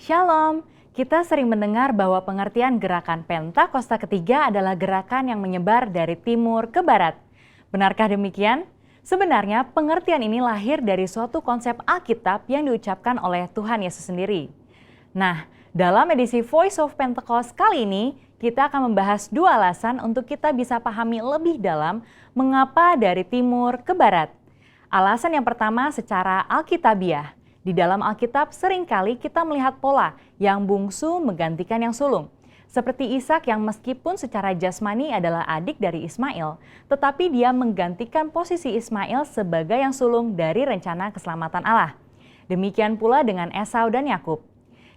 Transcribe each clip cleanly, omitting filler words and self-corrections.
Shalom, kita sering mendengar bahwa pengertian gerakan Pentakosta ketiga adalah gerakan yang menyebar dari timur ke barat. Benarkah demikian? Sebenarnya pengertian ini lahir dari suatu konsep Alkitab yang diucapkan oleh Tuhan Yesus sendiri. Nah, dalam edisi Voice of Pentecost kali ini, kita akan membahas dua alasan untuk kita bisa pahami lebih dalam mengapa dari timur ke barat. Alasan yang pertama secara alkitabiah. Di dalam Alkitab seringkali kita melihat pola yang bungsu menggantikan yang sulung. Seperti Ishak yang meskipun secara jasmani adalah adik dari Ismail, tetapi dia menggantikan posisi Ismail sebagai yang sulung dari rencana keselamatan Allah. Demikian pula dengan Esau dan Yakub.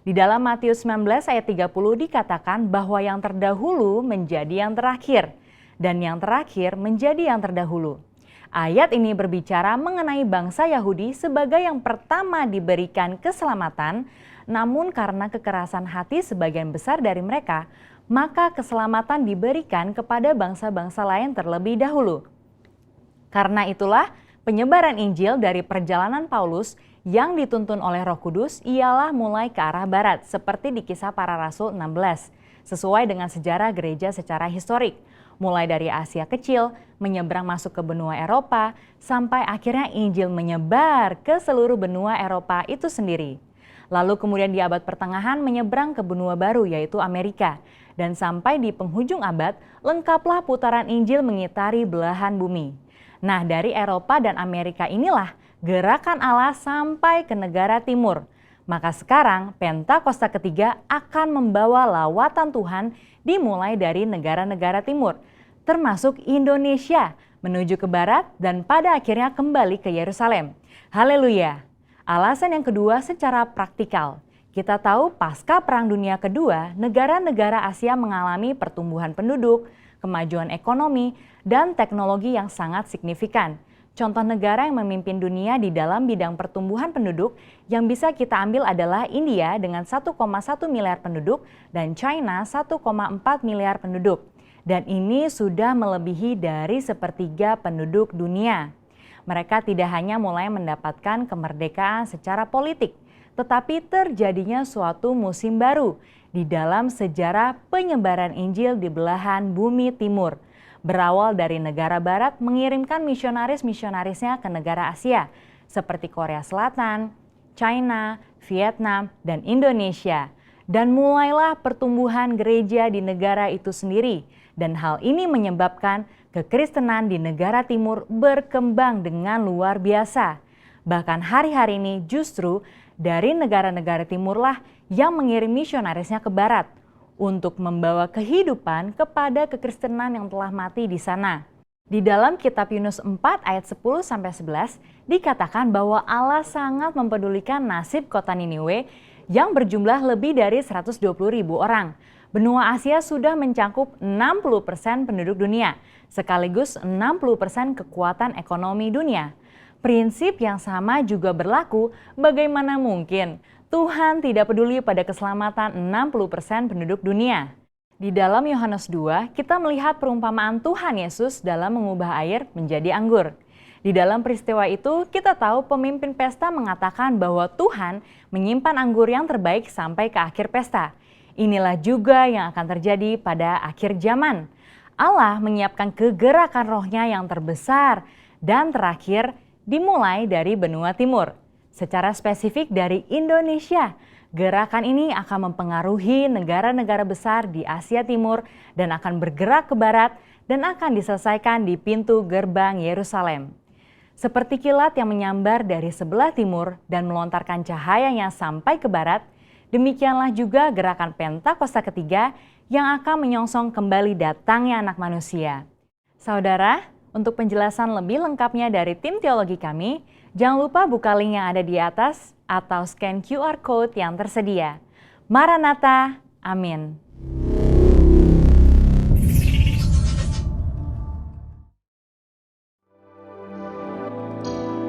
Di dalam Matius 19 ayat 30 dikatakan bahwa yang terdahulu menjadi yang terakhir, dan yang terakhir menjadi yang terdahulu. Ayat ini berbicara mengenai bangsa Yahudi sebagai yang pertama diberikan keselamatan, namun karena kekerasan hati sebagian besar dari mereka, maka keselamatan diberikan kepada bangsa-bangsa lain terlebih dahulu. Karena itulah penyebaran Injil dari perjalanan Paulus yang dituntun oleh Roh Kudus ialah mulai ke arah barat, seperti di Kisah Para Rasul 16, sesuai dengan sejarah gereja secara historik. Mulai dari Asia Kecil, menyeberang masuk ke benua Eropa, sampai akhirnya Injil menyebar ke seluruh benua Eropa itu sendiri. Lalu kemudian di abad pertengahan menyeberang ke benua baru yaitu Amerika. Dan sampai di penghujung abad, lengkaplah putaran Injil mengitari belahan bumi. Nah, dari Eropa dan Amerika inilah gerakan Allah sampai ke negara timur. Maka sekarang Pentakosta ketiga akan membawa lawatan Tuhan dimulai dari negara-negara timur, termasuk Indonesia, menuju ke barat dan pada akhirnya kembali ke Yerusalem. Haleluya! Alasan yang kedua secara praktikal. Kita tahu pasca Perang Dunia Kedua, negara-negara Asia mengalami pertumbuhan penduduk, kemajuan ekonomi, dan teknologi yang sangat signifikan. Contoh negara yang memimpin dunia di dalam bidang pertumbuhan penduduk yang bisa kita ambil adalah India dengan 1,1 miliar penduduk dan China 1,4 miliar penduduk. Dan ini sudah melebihi dari sepertiga penduduk dunia. Mereka tidak hanya mulai mendapatkan kemerdekaan secara politik, tetapi terjadinya suatu musim baru di dalam sejarah penyebaran Injil di belahan bumi timur. Berawal dari negara barat mengirimkan misionaris-misionarisnya ke negara Asia, seperti Korea Selatan, China, Vietnam, dan Indonesia. Dan mulailah pertumbuhan gereja di negara itu sendiri. Dan hal ini menyebabkan kekristenan di negara timur berkembang dengan luar biasa. Bahkan hari-hari ini justru dari negara-negara timurlah yang mengirim misionarisnya ke barat untuk membawa kehidupan kepada kekristenan yang telah mati di sana. Di dalam kitab Yunus 4 ayat 10-11 dikatakan bahwa Allah sangat mempedulikan nasib kota Niniwe yang berjumlah lebih dari 120.000 orang. Benua Asia sudah mencakup 60% penduduk dunia, sekaligus 60% kekuatan ekonomi dunia. Prinsip yang sama juga berlaku, bagaimana mungkin Tuhan tidak peduli pada keselamatan 60% penduduk dunia. Di dalam Yohanes 2, kita melihat perumpamaan Tuhan Yesus dalam mengubah air menjadi anggur. Di dalam peristiwa itu, kita tahu pemimpin pesta mengatakan bahwa Tuhan menyimpan anggur yang terbaik sampai ke akhir pesta. Inilah juga yang akan terjadi pada akhir zaman. Allah menyiapkan kegerakan rohnya yang terbesar dan terakhir dimulai dari benua timur. Secara spesifik dari Indonesia, gerakan ini akan mempengaruhi negara-negara besar di Asia Timur dan akan bergerak ke barat dan akan diselesaikan di pintu gerbang Yerusalem. Seperti kilat yang menyambar dari sebelah timur dan melontarkan cahayanya sampai ke barat, demikianlah juga gerakan Pentakosta ketiga yang akan menyongsong kembali datangnya Anak Manusia. Saudara, untuk penjelasan lebih lengkapnya dari tim teologi kami, jangan lupa buka link yang ada di atas atau scan QR Code yang tersedia. Maranatha, amin.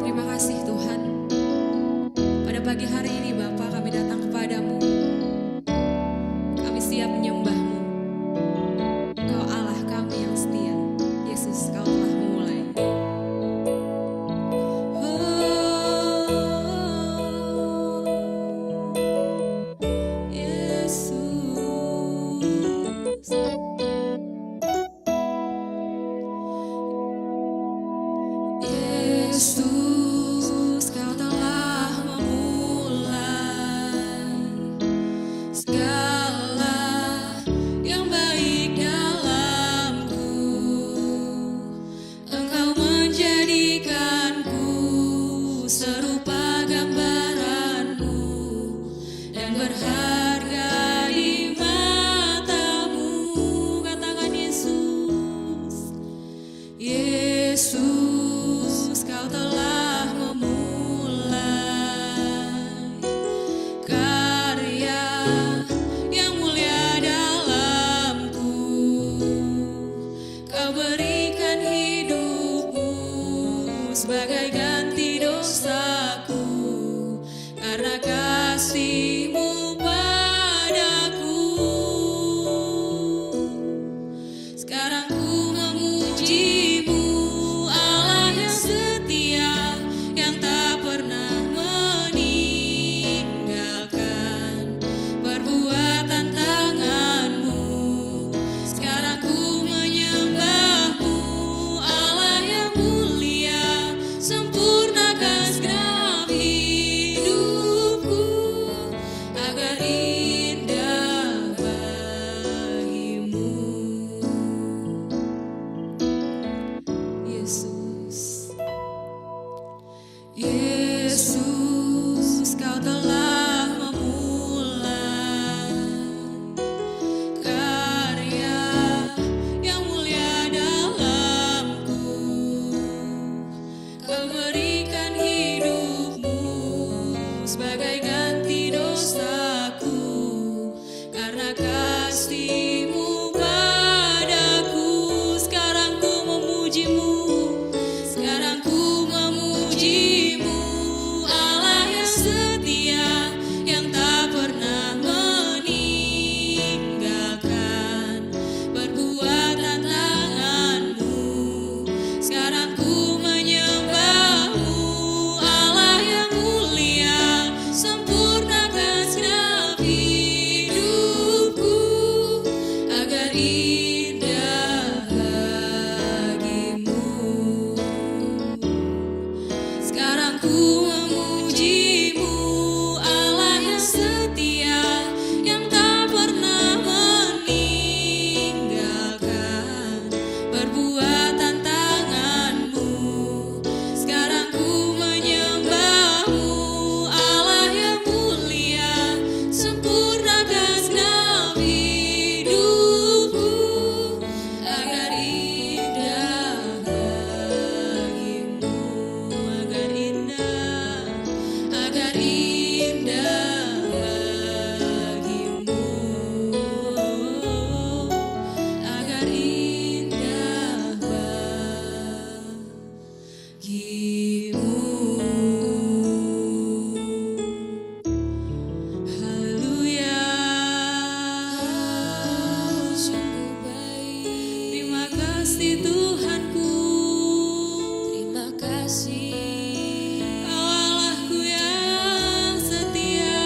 Terima kasih Tuhan. Pada pagi hari ini Bapa, kami datang kepadamu. Kami siap menyembah-Mu. Kau Allah kami yang setia. Yesus, Kau telah memulai. Yesus, Kau telah memulai segala yang baik dalamku. Engkau menjadikanku serupa gambaran-Mu dan berharga di mata-Mu. Katakan Yesus, Yesus, Kau telah memulai karya yang mulia dalamku. Kau berikan hidup-Mu sebagai ganti dosaku, karena kasih-Mu padaku. Sekarang ku memuji-Mu, Allah yang setia, yang tak pernah meninggalkan perbuatan tangan-Mu. Sekarang ku menyembah-Mu, Allah yang mulia, sempurnakan segenap hidupku agar indah bagi-Mu. Yesus, Yesus, Kau telah memulai karya yang mulia dalamku. Kau berikan hidup-Mu sebagai ganti dosaku, karena kasih-Mu padaku. Sekarang ku memuji-Mu, sekarang ku memuji-Mu, Allah yang setia, yang tak pernah meninggalkan perbuatan tangan-Mu. Sekarang ku menyembah-Mu, Allah yang mulia, sempurnakan segenap hidupku agar indah bagi-Mu. Sekarang ku memuji-Mu, Allah yang setia, yang tak pernah meninggalkan perbuatan tangan-Mu. Sekarang ku menyembah-Mu, Allah yang mulia, sempurnakan segenap hidupku agar indah bagi-Mu, agar indah bagimu, agar indah bagimu. Haleluya, sungguh baik. Terima kasih Tuhanku, terima kasih. Kau Allahku yang setia.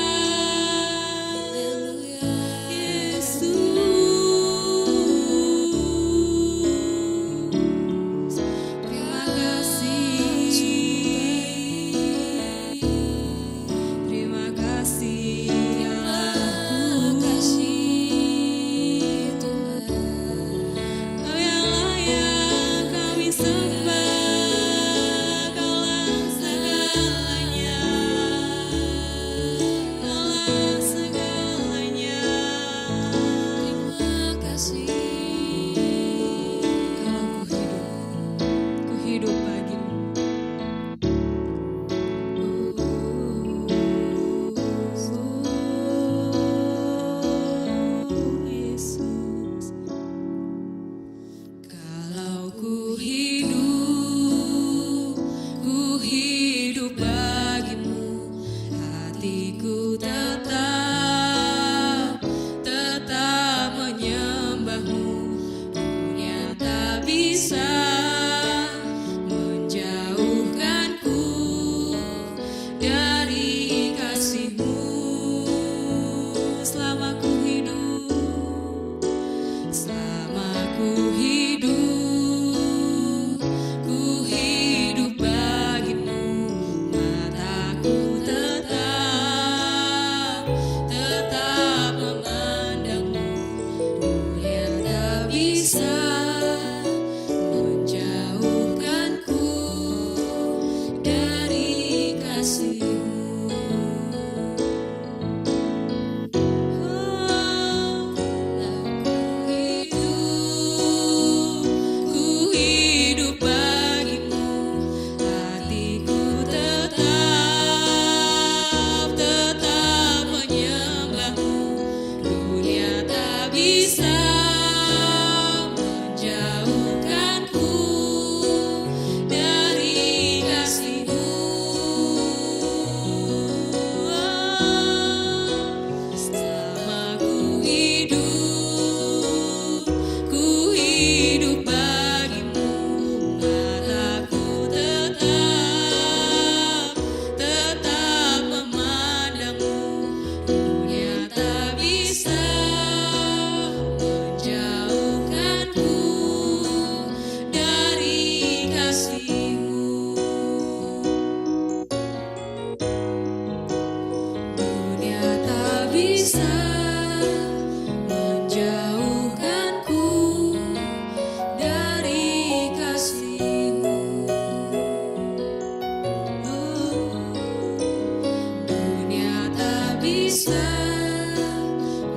bisa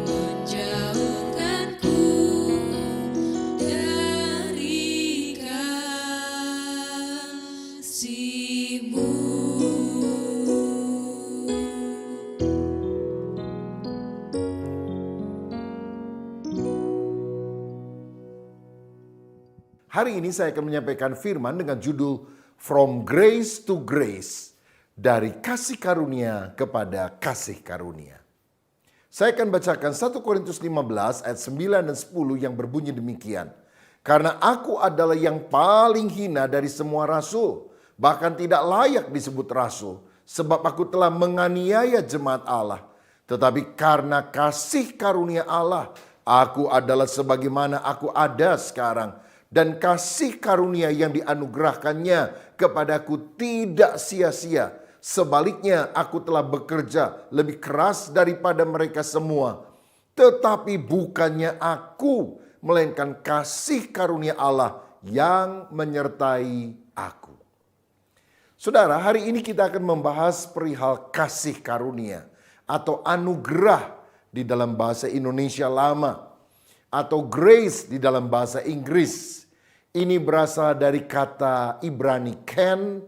menjauhkanku dari kasih-Mu. Hari ini saya akan menyampaikan firman dengan judul From Grace to Grace, dari kasih karunia kepada kasih karunia. Saya akan bacakan 1 Korintus 15 ayat 9 dan 10 yang berbunyi demikian. Karena aku adalah yang paling hina dari semua rasul, bahkan tidak layak disebut rasul, sebab aku telah menganiaya jemaat Allah. Tetapi karena kasih karunia Allah, aku adalah sebagaimana aku ada sekarang. Dan kasih karunia yang dianugerahkannya kepadaku tidak sia-sia. Sebaliknya aku telah bekerja lebih keras daripada mereka semua. Tetapi bukannya aku, melainkan kasih karunia Allah yang menyertai aku. Saudara, hari ini kita akan membahas perihal kasih karunia atau anugerah di dalam bahasa Indonesia lama, atau grace di dalam bahasa Inggris. Ini berasal dari kata Ibrani ken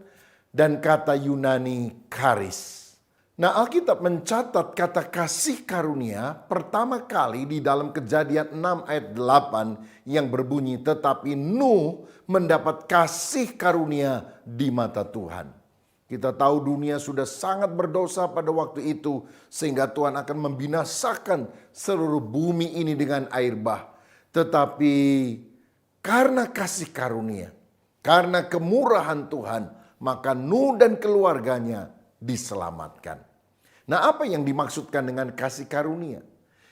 dan kata Yunani charis. Nah, Alkitab mencatat kata kasih karunia pertama kali di dalam Kejadian 6 ayat 8 yang berbunyi, tetapi Nuh mendapat kasih karunia di mata Tuhan. Kita tahu dunia sudah sangat berdosa pada waktu itu, sehingga Tuhan akan membinasakan seluruh bumi ini dengan air bah. Tetapi karena kasih karunia, karena kemurahan Tuhan, maka Nuh dan keluarganya diselamatkan. Nah, apa yang dimaksudkan dengan kasih karunia?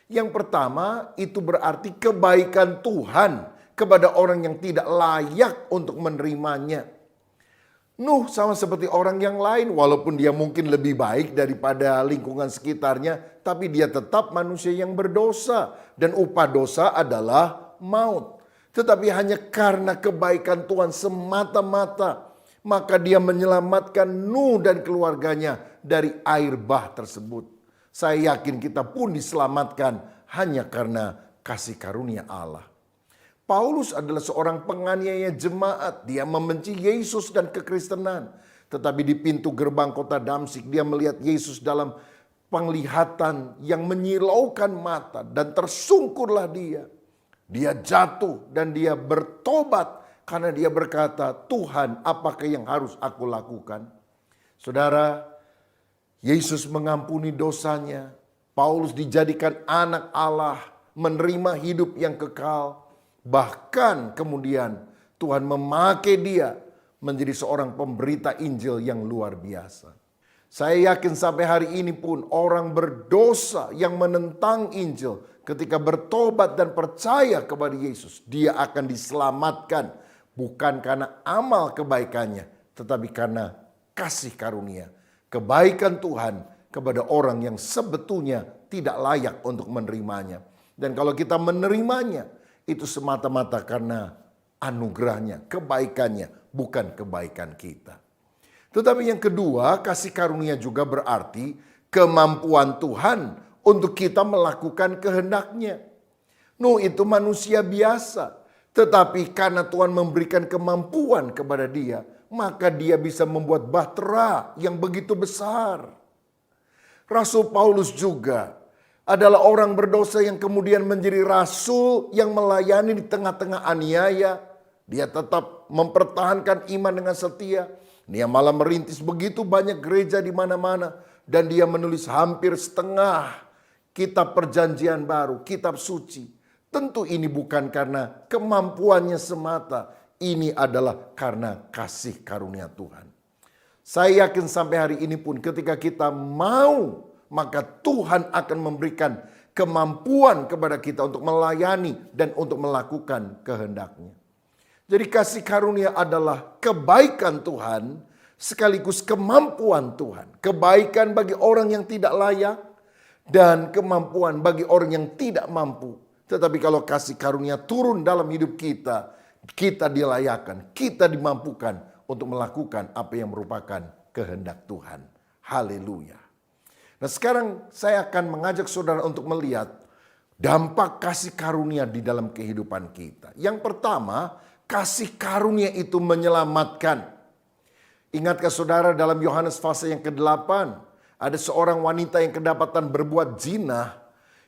Yang pertama, itu berarti kebaikan Tuhan kepada orang yang tidak layak untuk menerimanya. Nuh sama seperti orang yang lain, walaupun dia mungkin lebih baik daripada lingkungan sekitarnya, tapi dia tetap manusia yang berdosa, dan upah dosa adalah maut. Tetapi hanya karena kebaikan Tuhan semata-mata, maka dia menyelamatkan Nuh dan keluarganya dari air bah tersebut. Saya yakin kita pun diselamatkan hanya karena kasih karunia Allah. Paulus adalah seorang penganiaya jemaat. Dia membenci Yesus dan kekristenan. Tetapi di pintu gerbang kota Damsyik, dia melihat Yesus dalam penglihatan yang menyilaukan mata, dan tersungkurlah dia. Dia jatuh dan dia bertobat karena dia berkata, Tuhan, apakah yang harus aku lakukan? Saudara, Yesus mengampuni dosanya. Paulus dijadikan anak Allah, menerima hidup yang kekal. Bahkan kemudian Tuhan memakai dia menjadi seorang pemberita Injil yang luar biasa. Saya yakin sampai hari ini pun orang berdosa yang menentang Injil, ketika bertobat dan percaya kepada Yesus, dia akan diselamatkan. Bukan karena amal kebaikannya, tetapi karena kasih karunia. Kebaikan Tuhan kepada orang yang sebetulnya tidak layak untuk menerimanya. Dan kalau kita menerimanya, itu semata-mata karena anugerahnya, kebaikannya, bukan kebaikan kita. Tetapi yang kedua, kasih karunia juga berarti kemampuan Tuhan untuk kita melakukan kehendaknya. Nuh itu manusia biasa, tetapi karena Tuhan memberikan kemampuan kepada dia, maka dia bisa membuat bahtera yang begitu besar. Rasul Paulus juga adalah orang berdosa yang kemudian menjadi rasul yang melayani di tengah-tengah aniaya. Dia tetap mempertahankan iman dengan setia. Dia malah merintis begitu banyak gereja di mana-mana. Dan dia menulis hampir setengah kitab perjanjian baru, kitab suci. Tentu ini bukan karena kemampuannya semata. Ini adalah karena kasih karunia Tuhan. Saya yakin sampai hari ini pun ketika kita mau, maka Tuhan akan memberikan kemampuan kepada kita untuk melayani dan untuk melakukan kehendaknya. Jadi kasih karunia adalah kebaikan Tuhan sekaligus kemampuan Tuhan. Kebaikan bagi orang yang tidak layak dan kemampuan bagi orang yang tidak mampu. Tetapi kalau kasih karunia turun dalam hidup kita, kita dilayakkan, kita dimampukan untuk melakukan apa yang merupakan kehendak Tuhan. Haleluya. Nah sekarang saya akan mengajak saudara untuk melihat dampak kasih karunia di dalam kehidupan kita. Yang pertama, kasih karunia itu menyelamatkan. Ingatkah saudara dalam Yohanes pasal yang ke-8, ada seorang wanita yang kedapatan berbuat zina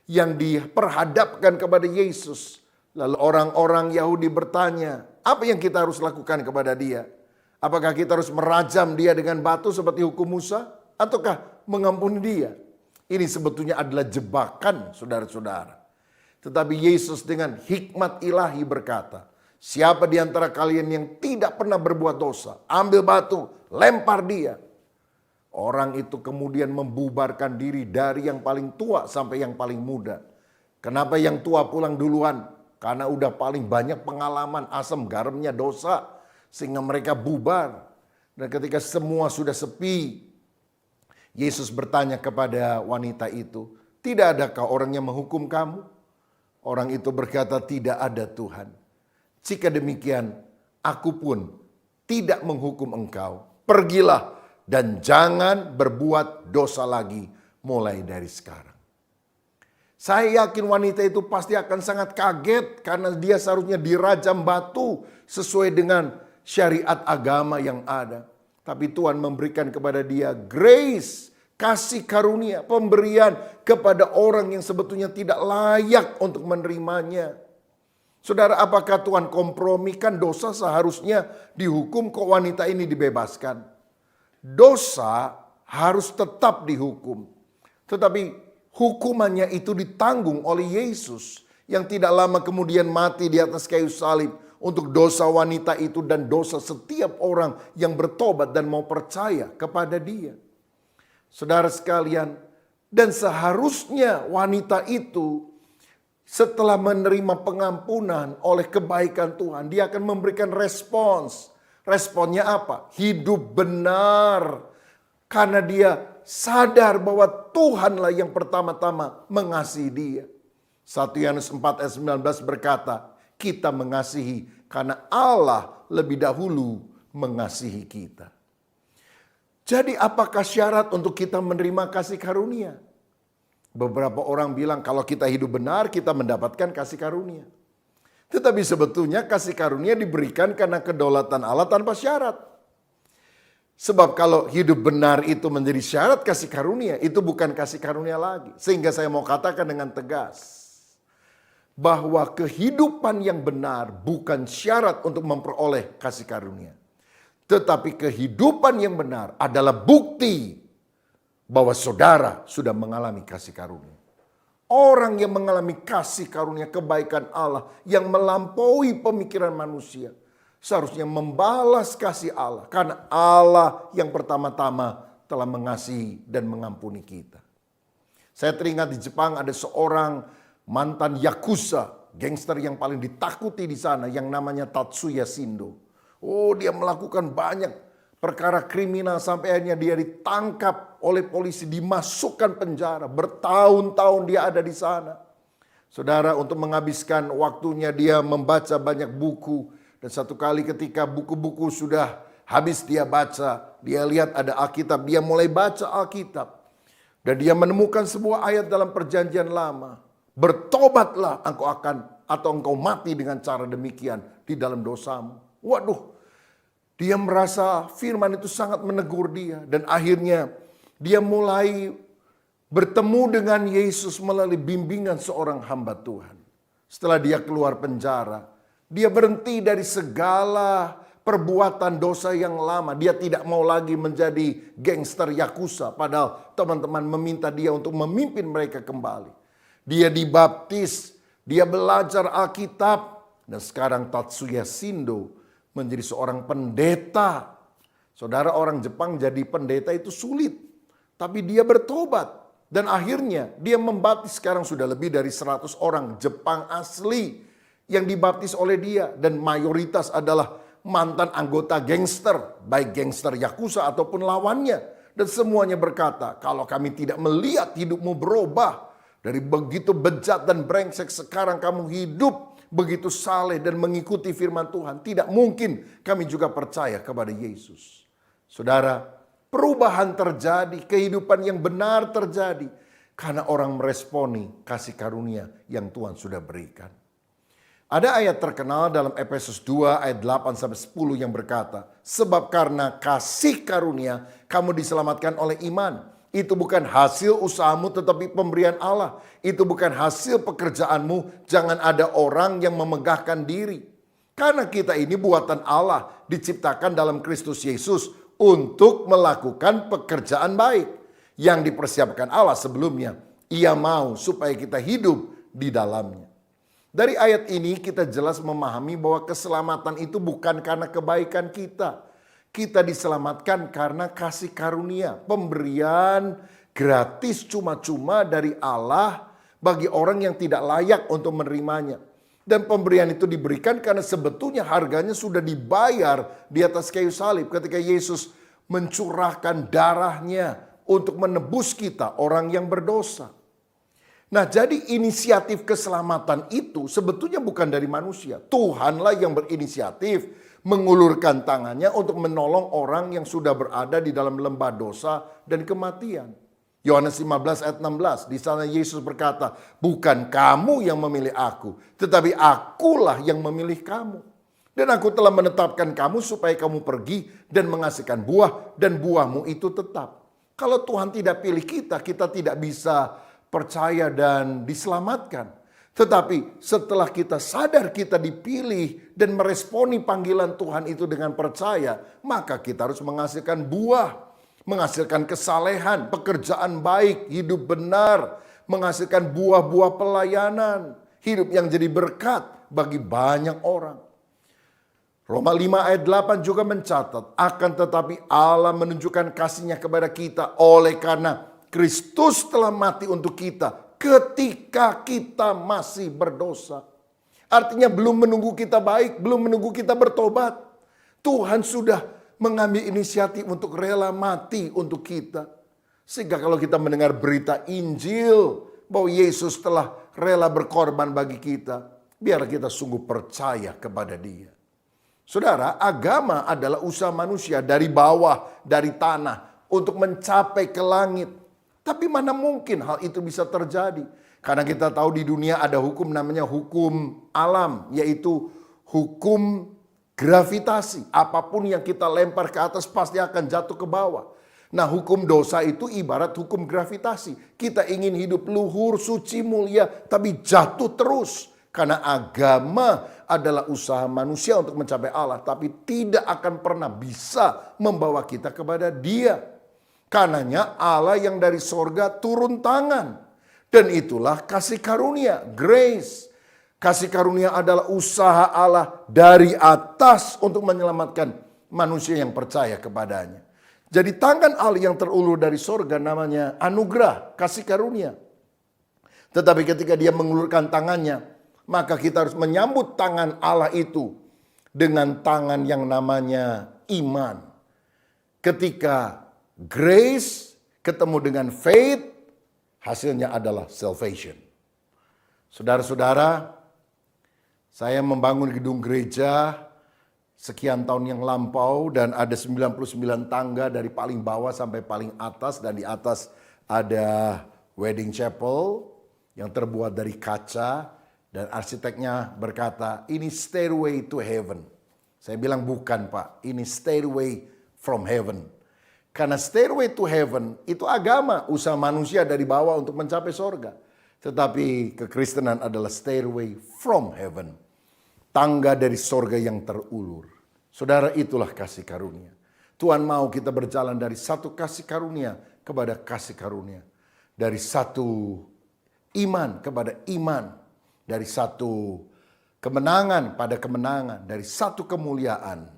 yang diperhadapkan kepada Yesus. Lalu orang-orang Yahudi bertanya, apa yang kita harus lakukan kepada dia? Apakah kita harus merajam dia dengan batu seperti hukum Musa? Ataukah mengampuni dia? Ini sebetulnya adalah jebakan saudara-saudara. Tetapi Yesus dengan hikmat ilahi berkata, siapa di antara kalian yang tidak pernah berbuat dosa, ambil batu, lempar dia. Orang itu kemudian membubarkan diri dari yang paling tua sampai yang paling muda. Kenapa yang tua pulang duluan? Karena udah paling banyak pengalaman asam garamnya dosa. Sehingga mereka bubar. Dan ketika semua sudah sepi, Yesus bertanya kepada wanita itu, tidak adakah orang yang menghukum kamu? Orang itu berkata, tidak ada Tuhan. Jika demikian, aku pun tidak menghukum engkau. Pergilah dan jangan berbuat dosa lagi mulai dari sekarang. Saya yakin wanita itu pasti akan sangat kaget karena dia seharusnya dirajam batu sesuai dengan syariat agama yang ada. Tapi Tuhan memberikan kepada dia grace, kasih karunia, pemberian kepada orang yang sebetulnya tidak layak untuk menerimanya. Saudara, apakah Tuhan kompromikan dosa seharusnya dihukum, kok wanita ini dibebaskan? Dosa harus tetap dihukum. Tetapi hukumannya itu ditanggung oleh Yesus yang tidak lama kemudian mati di atas kayu salib untuk dosa wanita itu dan dosa setiap orang yang bertobat dan mau percaya kepada dia. Saudara sekalian, dan seharusnya wanita itu setelah menerima pengampunan oleh kebaikan Tuhan, dia akan memberikan respons. Responnya apa? Hidup benar. Karena dia sadar bahwa Tuhanlah yang pertama-tama mengasihi dia. 1 Yohanes 4 ayat 19 berkata, kita mengasihi karena Allah lebih dahulu mengasihi kita. Jadi apakah syarat untuk kita menerima kasih karunia? Beberapa orang bilang kalau kita hidup benar kita mendapatkan kasih karunia. Tetapi sebetulnya kasih karunia diberikan karena kedaulatan Allah tanpa syarat. Sebab kalau hidup benar itu menjadi syarat kasih karunia, itu bukan kasih karunia lagi. Sehingga saya mau katakan dengan tegas, bahwa kehidupan yang benar bukan syarat untuk memperoleh kasih karunia. Tetapi kehidupan yang benar adalah bukti bahwa saudara sudah mengalami kasih karunia. Orang yang mengalami kasih karunia kebaikan Allah yang melampaui pemikiran manusia seharusnya membalas kasih Allah. Karena Allah yang pertama-tama telah mengasihi dan mengampuni kita. Saya teringat di Jepang ada seorang mantan yakuza, gangster yang paling ditakuti di sana yang namanya Tatsuya Shindo. Oh, dia melakukan banyak perkara kriminal sampai akhirnya dia ditangkap oleh polisi, dimasukkan penjara. Bertahun-tahun dia ada di sana. Saudara, untuk menghabiskan waktunya dia membaca banyak buku. Dan satu kali ketika buku-buku sudah habis dia baca, dia lihat ada Alkitab, dia mulai baca Alkitab. Dan dia menemukan sebuah ayat dalam perjanjian lama. Bertobatlah engkau akan atau engkau mati dengan cara demikian di dalam dosamu. Waduh, dia merasa firman itu sangat menegur dia. Dan akhirnya dia mulai bertemu dengan Yesus melalui bimbingan seorang hamba Tuhan. Setelah dia keluar penjara, dia berhenti dari segala perbuatan dosa yang lama. Dia tidak mau lagi menjadi gangster yakuza. Padahal teman-teman meminta dia untuk memimpin mereka kembali. Dia dibaptis, dia belajar Alkitab. Dan sekarang Tatsuya Shindo menjadi seorang pendeta. Saudara, orang Jepang jadi pendeta itu sulit. Tapi dia bertobat. Dan akhirnya dia membaptis, sekarang sudah lebih dari 100 orang Jepang asli yang dibaptis oleh dia. Dan mayoritas adalah mantan anggota gangster. Baik gangster yakuza ataupun lawannya. Dan semuanya berkata, kalau kami tidak melihat hidupmu berubah. Dari begitu bejat dan brengsek sekarang kamu hidup begitu saleh dan mengikuti firman Tuhan. Tidak mungkin kami juga percaya kepada Yesus. Saudara, Perubahan terjadi, kehidupan yang benar terjadi. Karena orang meresponi kasih karunia yang Tuhan sudah berikan. Ada ayat terkenal dalam Efesus 2 ayat 8-10 yang berkata, sebab karena kasih karunia kamu diselamatkan oleh iman. Itu bukan hasil usahamu tetapi pemberian Allah. Itu bukan hasil pekerjaanmu, jangan ada orang yang memegahkan diri. Karena kita ini buatan Allah, diciptakan dalam Kristus Yesus untuk melakukan pekerjaan baik yang dipersiapkan Allah sebelumnya. Ia mau supaya kita hidup di dalamnya. Dari ayat ini kita jelas memahami bahwa keselamatan itu bukan karena kebaikan kita. Kita diselamatkan karena kasih karunia, pemberian gratis cuma-cuma dari Allah bagi orang yang tidak layak untuk menerimanya. Dan pemberian itu diberikan karena sebetulnya harganya sudah dibayar di atas kayu salib ketika Yesus mencurahkan darahnya untuk menebus kita, orang yang berdosa. Nah, jadi inisiatif keselamatan itu sebetulnya bukan dari manusia. Tuhanlah yang berinisiatif mengulurkan tangannya untuk menolong orang yang sudah berada di dalam lembah dosa dan kematian. Yohanes 15 ayat 16, di sana Yesus berkata, bukan kamu yang memilih aku, tetapi akulah yang memilih kamu. Dan aku telah menetapkan kamu supaya kamu pergi dan menghasilkan buah, dan buahmu itu tetap. Kalau Tuhan tidak pilih kita, kita tidak bisa percaya dan diselamatkan. Tetapi setelah kita sadar kita dipilih dan meresponi panggilan Tuhan itu dengan percaya, maka kita harus menghasilkan buah, menghasilkan kesalehan, pekerjaan baik, hidup benar, menghasilkan buah-buah pelayanan, hidup yang jadi berkat bagi banyak orang. Roma 5 ayat 8 juga mencatat, akan tetapi Allah menunjukkan kasih-Nya kepada kita oleh karena Kristus telah mati untuk kita ketika kita masih berdosa. Artinya belum menunggu kita baik, belum menunggu kita bertobat. Tuhan sudah mengambil inisiatif untuk rela mati untuk kita. Sehingga kalau kita mendengar berita Injil bahwa Yesus telah rela berkorban bagi kita, biar kita sungguh percaya kepada Dia. Saudara, agama adalah usaha manusia dari bawah, dari tanah untuk mencapai ke langit. Tapi mana mungkin hal itu bisa terjadi? Karena kita tahu di dunia ada hukum namanya hukum alam, yaitu hukum gravitasi. Apapun yang kita lempar ke atas pasti akan jatuh ke bawah. Nah, hukum dosa itu ibarat hukum gravitasi. Kita ingin hidup luhur, suci, mulia, tapi jatuh terus. Karena agama adalah usaha manusia untuk mencapai Allah, tapi tidak akan pernah bisa membawa kita kepada Dia. Karenanya Allah yang dari sorga turun tangan. Dan itulah kasih karunia, grace. Kasih karunia adalah usaha Allah dari atas untuk menyelamatkan manusia yang percaya kepadanya. Jadi tangan Allah yang terulur dari sorga namanya anugerah, kasih karunia. Tetapi ketika Dia mengulurkan tangannya, maka kita harus menyambut tangan Allah itu dengan tangan yang namanya iman. Ketika grace ketemu dengan faith, hasilnya adalah salvation. Saudara-saudara, saya membangun gedung gereja sekian tahun yang lampau dan ada 99 tangga dari paling bawah sampai paling atas, dan di atas ada wedding chapel yang terbuat dari kaca dan arsiteknya berkata, ini stairway to heaven. Saya bilang bukan Pak, ini stairway from heaven. Karena stairway to heaven itu agama, usaha manusia dari bawah untuk mencapai sorga. Tetapi kekristenan adalah stairway from heaven. Tangga dari sorga yang terulur. Saudara, itulah kasih karunia. Tuhan mau kita berjalan dari satu kasih karunia kepada kasih karunia. Dari satu iman kepada iman. Dari satu kemenangan pada kemenangan. Dari satu kemuliaan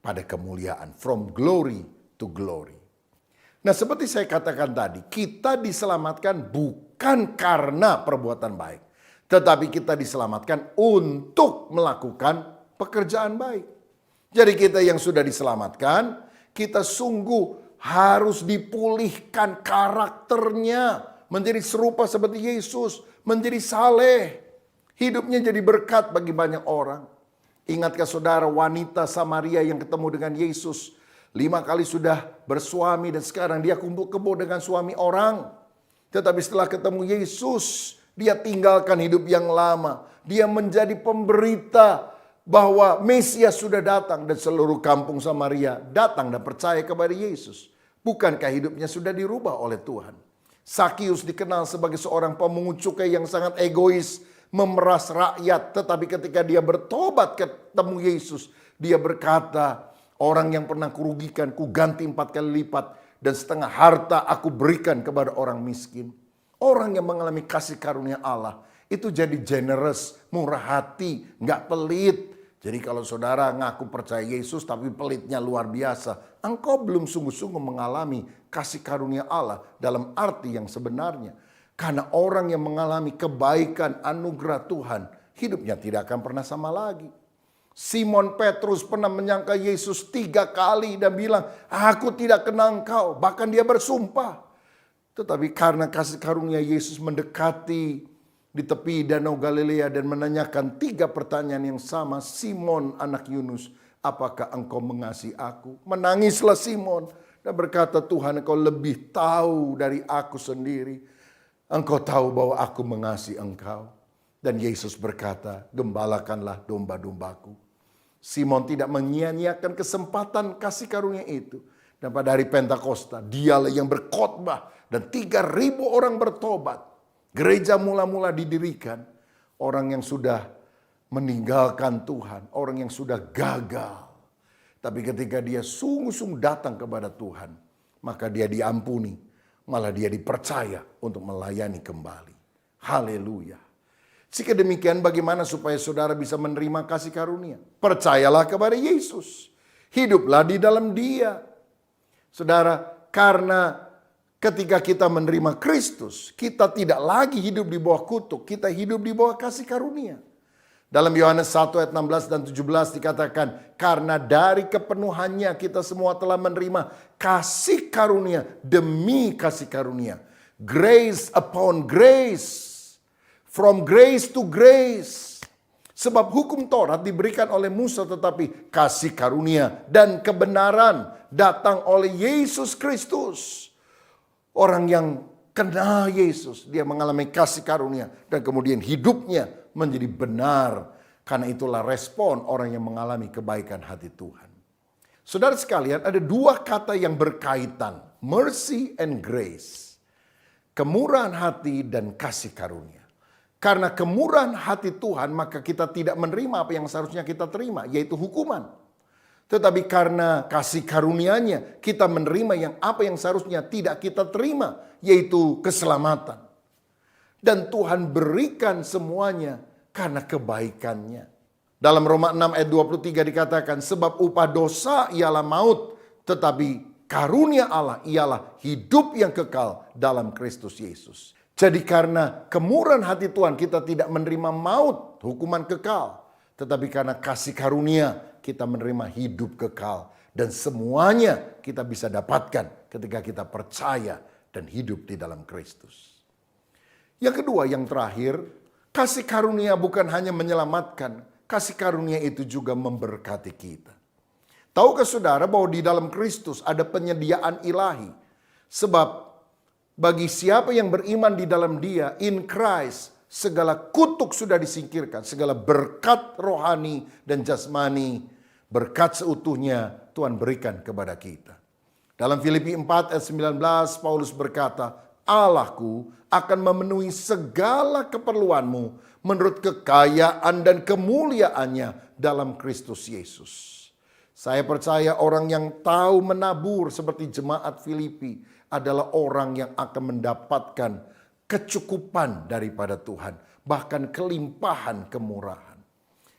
pada kemuliaan. From glory to glory. Nah, seperti saya katakan tadi, kita diselamatkan bukan karena perbuatan baik, tetapi kita diselamatkan untuk melakukan pekerjaan baik. Jadi kita yang sudah diselamatkan, kita sungguh harus dipulihkan karakternya, menjadi serupa seperti Yesus, menjadi saleh, hidupnya jadi berkat bagi banyak orang. Ingatkah saudara wanita Samaria yang ketemu dengan Yesus? 5 kali sudah bersuami dan sekarang dia kumpul kebo dengan suami orang. Tetapi setelah ketemu Yesus, dia tinggalkan hidup yang lama. Dia menjadi pemberita bahwa Mesias sudah datang dan seluruh kampung Samaria datang dan percaya kepada Yesus. Bukankah hidupnya sudah dirubah oleh Tuhan? Sakius dikenal sebagai seorang pemungut cukai yang sangat egois, memeras rakyat. Tetapi ketika dia bertobat ketemu Yesus, dia berkata, orang yang pernah kurugikan, ku ganti 4 kali lipat. Dan setengah harta aku berikan kepada orang miskin. Orang yang mengalami kasih karunia Allah itu jadi generous, murah hati, gak pelit. Jadi kalau saudara ngaku percaya Yesus tapi pelitnya luar biasa, engkau belum sungguh-sungguh mengalami kasih karunia Allah dalam arti yang sebenarnya. Karena orang yang mengalami kebaikan anugerah Tuhan, hidupnya tidak akan pernah sama lagi. Simon Petrus pernah menyangka Yesus 3 kali dan bilang, aku tidak kenal engkau. Bahkan dia bersumpah. Tetapi karena kasih karunia Yesus mendekati di tepi Danau Galilea dan menanyakan 3 pertanyaan yang sama. Simon anak Yunus, apakah engkau mengasihi aku? Menangislah Simon dan berkata, Tuhan, engkau lebih tahu dari aku sendiri. Engkau tahu bahwa aku mengasihi engkau. Dan Yesus berkata, gembalakanlah domba-dombaku. Simon tidak menyia-nyiakan kesempatan kasih karunia itu. Dan pada hari Pentakosta, dialah yang berkhotbah dan 3.000 orang bertobat. Gereja mula-mula didirikan. Orang yang sudah meninggalkan Tuhan, orang yang sudah gagal. Tapi ketika dia sungguh-sungguh datang kepada Tuhan, maka dia diampuni. Malah dia dipercaya untuk melayani kembali. Haleluya. Jika demikian, bagaimana supaya saudara bisa menerima kasih karunia? Percayalah kepada Yesus. Hiduplah di dalam Dia. Saudara, karena ketika kita menerima Kristus, kita tidak lagi hidup di bawah kutuk. Kita hidup di bawah kasih karunia. Dalam Yohanes 1 ayat 16 dan 17 dikatakan, karena dari kepenuhannya kita semua telah menerima kasih karunia demi kasih karunia. Grace upon grace. From grace to grace. Sebab hukum Taurat diberikan oleh Musa, tetapi kasih karunia dan kebenaran datang oleh Yesus Kristus. Orang yang kenal Yesus, dia mengalami kasih karunia dan kemudian hidupnya menjadi benar. Karena itulah respon orang yang mengalami kebaikan hati Tuhan. Saudara sekalian, ada 2 kata yang berkaitan. Mercy and grace. Kemurahan hati dan kasih karunia. Karena kemurahan hati Tuhan, maka kita tidak menerima apa yang seharusnya kita terima, yaitu hukuman. Tetapi karena kasih karunia-Nya, kita menerima apa yang seharusnya tidak kita terima, yaitu keselamatan. Dan Tuhan berikan semuanya karena kebaikan-Nya. Dalam Roma 6 ayat 23 dikatakan, sebab upah dosa ialah maut, tetapi karunia Allah ialah hidup yang kekal dalam Kristus Yesus. Jadi karena kemurahan hati Tuhan kita tidak menerima maut, hukuman kekal. Tetapi karena kasih karunia kita menerima hidup kekal. Dan semuanya kita bisa dapatkan ketika kita percaya dan hidup di dalam Kristus. Yang kedua, yang terakhir, kasih karunia bukan hanya menyelamatkan. Kasih karunia itu juga memberkati kita. Tahukah saudara bahwa di dalam Kristus ada penyediaan ilahi? Sebab bagi siapa yang beriman di dalam Dia, in Christ, segala kutuk sudah disingkirkan. Segala berkat rohani dan jasmani, berkat seutuhnya Tuhan berikan kepada kita. Dalam Filipi 4 ayat 19, Paulus berkata, Allahku akan memenuhi segala keperluanmu menurut kekayaan dan kemuliaannya dalam Kristus Yesus. Saya percaya orang yang tahu menabur seperti jemaat Filipi adalah orang yang akan mendapatkan kecukupan daripada Tuhan. Bahkan kelimpahan kemurahan.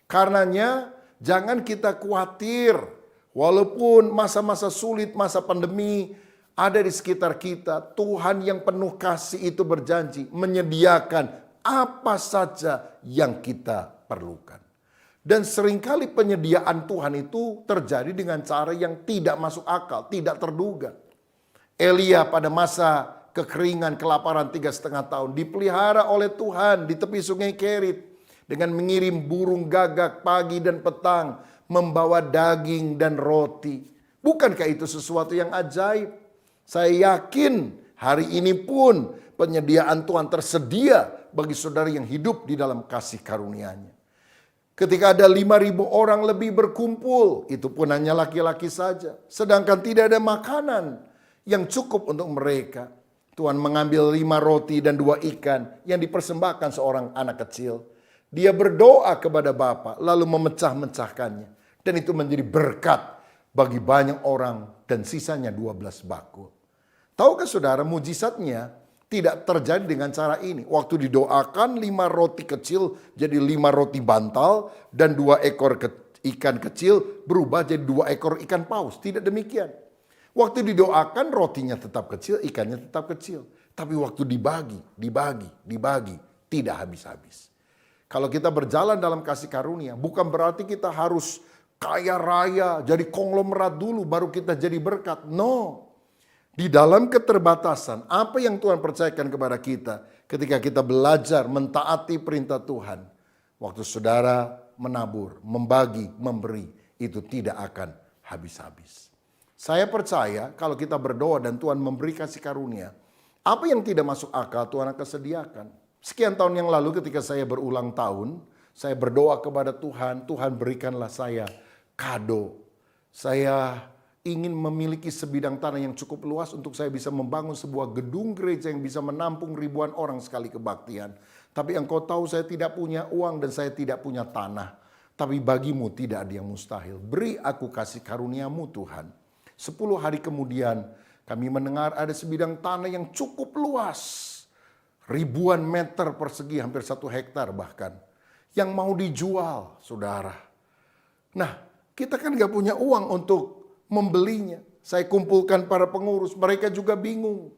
Karenanya jangan kita khawatir. Walaupun masa-masa sulit, masa pandemi ada di sekitar kita. Tuhan yang penuh kasih itu berjanji menyediakan apa saja yang kita perlukan. Dan seringkali penyediaan Tuhan itu terjadi dengan cara yang tidak masuk akal, tidak terduga. Elia pada masa kekeringan, kelaparan 3,5 tahun dipelihara oleh Tuhan di tepi sungai Kerit dengan mengirim burung gagak pagi dan petang membawa daging dan roti. Bukankah itu sesuatu yang ajaib? Saya yakin hari ini pun penyediaan Tuhan tersedia bagi saudara yang hidup di dalam kasih karunia-Nya. Ketika ada 5.000 orang lebih berkumpul, itu pun hanya laki-laki saja. Sedangkan tidak ada makanan yang cukup untuk mereka. Tuhan mengambil 5 roti dan 2 ikan yang dipersembahkan seorang anak kecil. Dia berdoa kepada Bapa lalu memecah-mecahkannya. Dan itu menjadi berkat bagi banyak orang dan sisanya 12 bakul. Tahukah saudara, mujizatnya tidak terjadi dengan cara ini. Waktu didoakan 5 roti kecil jadi 5 roti bantal dan 2 ekor ikan kecil berubah jadi 2 ekor ikan paus. Tidak demikian. Waktu didoakan rotinya tetap kecil, ikannya tetap kecil. Tapi waktu dibagi, tidak habis-habis. Kalau kita berjalan dalam kasih karunia, bukan berarti kita harus kaya raya, jadi konglomerat dulu baru kita jadi berkat. No. Di dalam keterbatasan, apa yang Tuhan percayakan kepada kita ketika kita belajar mentaati perintah Tuhan. Waktu saudara menabur, membagi, memberi, itu tidak akan habis-habis. Saya percaya kalau kita berdoa dan Tuhan memberi kasih karunia, apa yang tidak masuk akal Tuhan akan sediakan. Sekian tahun yang lalu ketika saya berulang tahun, saya berdoa kepada Tuhan, Tuhan berikanlah saya kado. Saya ingin memiliki sebidang tanah yang cukup luas untuk saya bisa membangun sebuah gedung gereja yang bisa menampung ribuan orang sekali kebaktian. Tapi engkau tahu saya tidak punya uang dan saya tidak punya tanah. Tapi bagimu tidak ada yang mustahil. Beri aku kasih karuniamu Tuhan. 10 hari kemudian kami mendengar ada sebidang tanah yang cukup luas. Ribuan meter persegi, hampir 1 hektar bahkan. Yang mau dijual, saudara. Nah, kita kan gak punya uang untuk membelinya. Saya kumpulkan para pengurus, mereka juga bingung.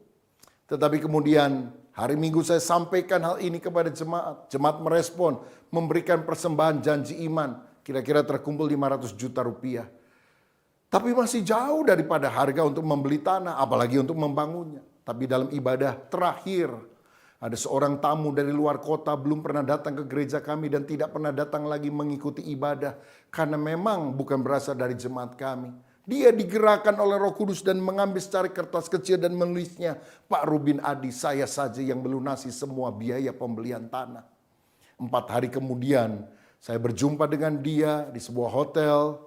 Tetapi kemudian hari Minggu saya sampaikan hal ini kepada jemaat. Jemaat merespon, memberikan persembahan janji iman. Kira-kira terkumpul 500 juta rupiah. Tapi masih jauh daripada harga untuk membeli tanah, apalagi untuk membangunnya. Tapi dalam ibadah terakhir, ada seorang tamu dari luar kota belum pernah datang ke gereja kami dan tidak pernah datang lagi mengikuti ibadah. Karena memang bukan berasal dari jemaat kami. Dia digerakkan oleh Roh Kudus dan mengambil secari kertas kecil dan menulisnya, Pak Rubin Adi, saya saja yang melunasi semua biaya pembelian tanah. 4 hari kemudian saya berjumpa dengan dia di sebuah hotel.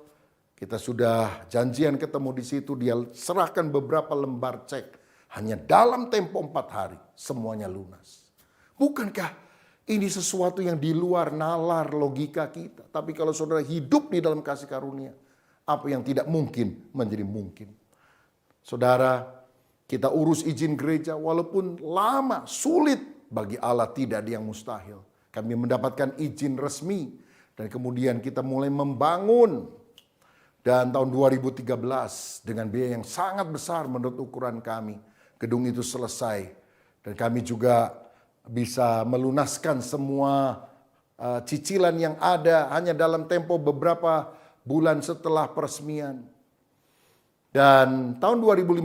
Kita sudah janjian ketemu di situ. Dia serahkan beberapa lembar cek. Hanya dalam tempo 4 hari semuanya lunas. Bukankah ini sesuatu yang di luar nalar logika kita? Tapi kalau saudara hidup di dalam kasih karunia, apa yang tidak mungkin menjadi mungkin. Saudara, kita urus izin gereja walaupun lama, sulit. Bagi Allah tidak ada yang mustahil. Kami mendapatkan izin resmi dan kemudian kita mulai membangun. Dan tahun 2013 dengan biaya yang sangat besar menurut ukuran kami, gedung itu selesai. Dan kami juga bisa melunaskan semua cicilan yang ada hanya dalam tempo beberapa bulan setelah peresmian. Dan tahun 2015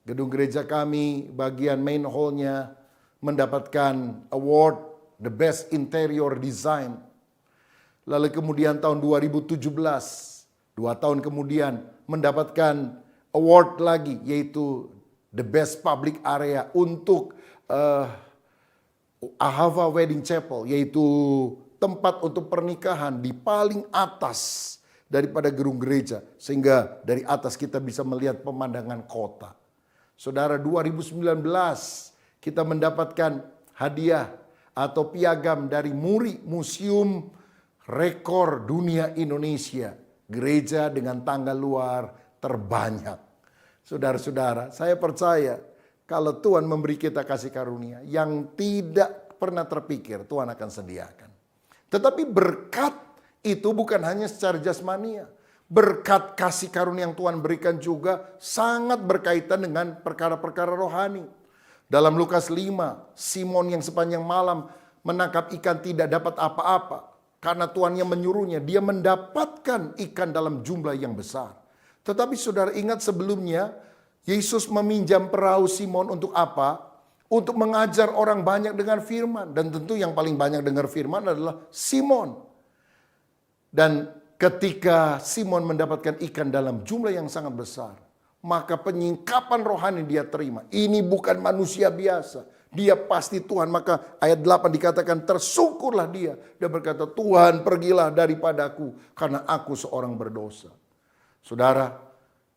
gedung gereja kami bagian main hall-nya mendapatkan award the best interior design. Lalu kemudian tahun 2017, 2 tahun kemudian mendapatkan award lagi yaitu the best public area untuk Ahava Wedding Chapel, yaitu tempat untuk pernikahan di paling atas daripada gedung gereja. Sehingga dari atas kita bisa melihat pemandangan kota. Saudara, 2019 kita mendapatkan hadiah atau piagam dari MURI, Museum Rekor Dunia Indonesia. Gereja dengan tangga luar terbanyak. Saudara-saudara, saya percaya kalau Tuhan memberi kita kasih karunia yang tidak pernah terpikir, Tuhan akan sediakan. Tetapi berkat itu bukan hanya secara jasmania. Berkat kasih karunia yang Tuhan berikan juga sangat berkaitan dengan perkara-perkara rohani. Dalam Lukas 5, Simon yang sepanjang malam menangkap ikan tidak dapat apa-apa. Karena Tuhan yang menyuruhnya, dia mendapatkan ikan dalam jumlah yang besar. Tetapi saudara ingat sebelumnya, Yesus meminjam perahu Simon untuk apa? Untuk mengajar orang banyak dengan firman. Dan tentu yang paling banyak dengar firman adalah Simon. Dan Ketika Simon mendapatkan ikan dalam jumlah yang sangat besar, maka penyingkapan rohani dia terima. Ini bukan manusia biasa. Dia pasti Tuhan. Maka ayat 8 dikatakan tersungkurlah dia. Dia berkata, Tuhan pergilah daripadaku karena aku seorang berdosa. Saudara,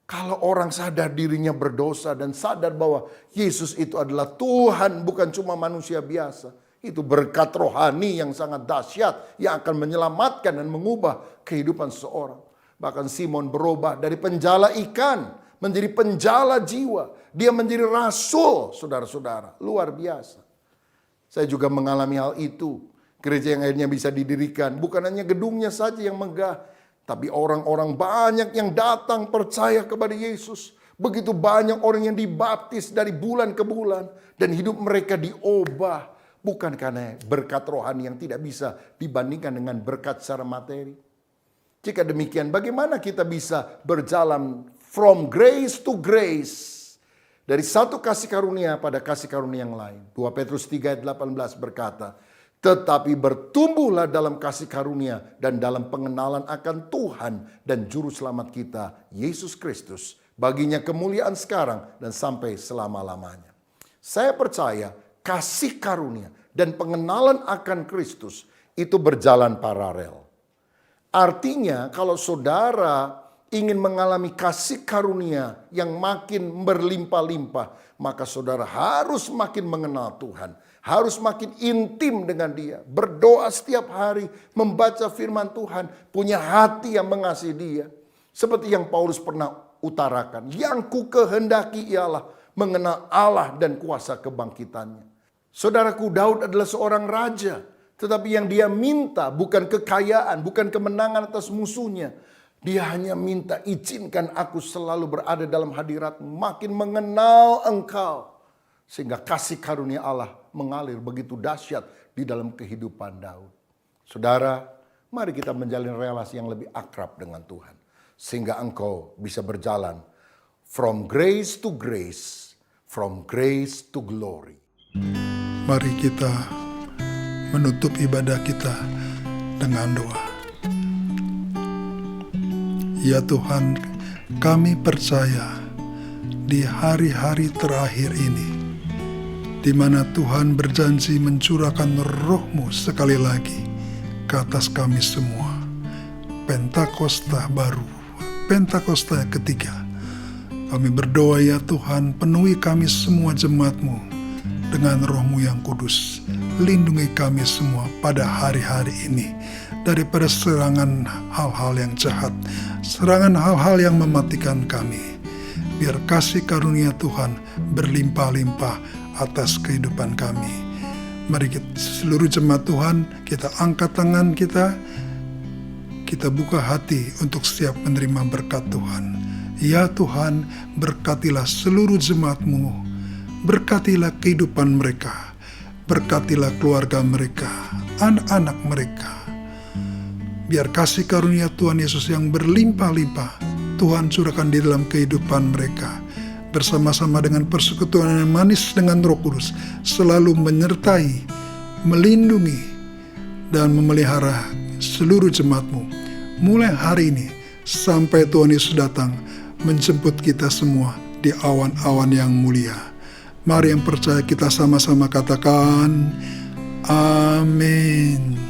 kalau orang sadar dirinya berdosa dan sadar bahwa Yesus itu adalah Tuhan, bukan cuma manusia biasa. Itu berkat rohani yang sangat dahsyat yang akan menyelamatkan dan mengubah kehidupan seseorang. Bahkan Simon berubah dari penjala ikan menjadi penjala jiwa. Dia menjadi rasul, saudara-saudara. Luar biasa. Saya juga mengalami hal itu. Gereja yang akhirnya bisa didirikan. Bukan hanya gedungnya saja yang megah. Tapi orang-orang banyak yang datang percaya kepada Yesus. Begitu banyak orang yang dibaptis dari bulan ke bulan. Dan hidup mereka diubah. Bukan karena berkat rohani yang tidak bisa dibandingkan dengan berkat secara materi. Jika demikian, bagaimana kita bisa berjalan from grace to grace. Dari satu kasih karunia pada kasih karunia yang lain. 2 Petrus 3 ayat 18 berkata, tetapi bertumbuhlah dalam kasih karunia dan dalam pengenalan akan Tuhan dan Juru Selamat kita, Yesus Kristus. Baginya kemuliaan sekarang dan sampai selama-lamanya. Saya percaya kasih karunia dan pengenalan akan Kristus itu berjalan paralel. Artinya kalau saudara ingin mengalami kasih karunia yang makin berlimpah-limpah, maka saudara harus makin mengenal Tuhan. Harus makin intim dengan Dia. Berdoa setiap hari, membaca firman Tuhan, punya hati yang mengasihi Dia. Seperti yang Paulus pernah utarakan, yang ku kehendaki ialah mengenal Allah dan kuasa kebangkitannya. Saudaraku, Daud adalah seorang raja. Tetapi yang dia minta bukan kekayaan, bukan kemenangan atas musuhnya. Dia hanya minta, izinkan aku selalu berada dalam hadirat-Mu, makin mengenal Engkau. Sehingga kasih karunia Allah mengalir begitu dahsyat di dalam kehidupan Daud. Saudara, mari kita menjalin relasi yang lebih akrab dengan Tuhan. Sehingga engkau bisa berjalan from grace to grace, from grace to glory. Mari kita menutup ibadah kita dengan doa. Ya Tuhan, kami percaya di hari-hari terakhir ini, di mana Tuhan berjanji mencurahkan Roh-Mu sekali lagi ke atas kami semua. Pentakosta baru, Pentakosta ketiga. Kami berdoa ya Tuhan, penuhi kami semua jemaat-Mu dengan Roh-Mu yang kudus. Lindungi kami semua pada hari-hari ini daripada serangan hal-hal yang jahat, serangan hal-hal yang mematikan kami. Biar kasih karunia Tuhan berlimpah-limpah atas kehidupan kami. Mari kita, seluruh jemaat Tuhan, kita angkat tangan kita buka hati untuk siap menerima berkat Tuhan. Ya Tuhan, berkatilah seluruh jemaat-Mu, berkatilah kehidupan mereka, berkatilah keluarga mereka, anak-anak mereka. Biar kasih karunia Tuhan Yesus yang berlimpah-limpah Tuhan curahkan di dalam kehidupan mereka. Bersama-sama dengan persekutuan yang manis dengan Roh Kudus, selalu menyertai, melindungi, dan memelihara seluruh jemaat-Mu. Mulai hari ini sampai Tuhan Yesus datang menjemput kita semua di awan-awan yang mulia. Mari yang percaya kita sama-sama katakan, amin.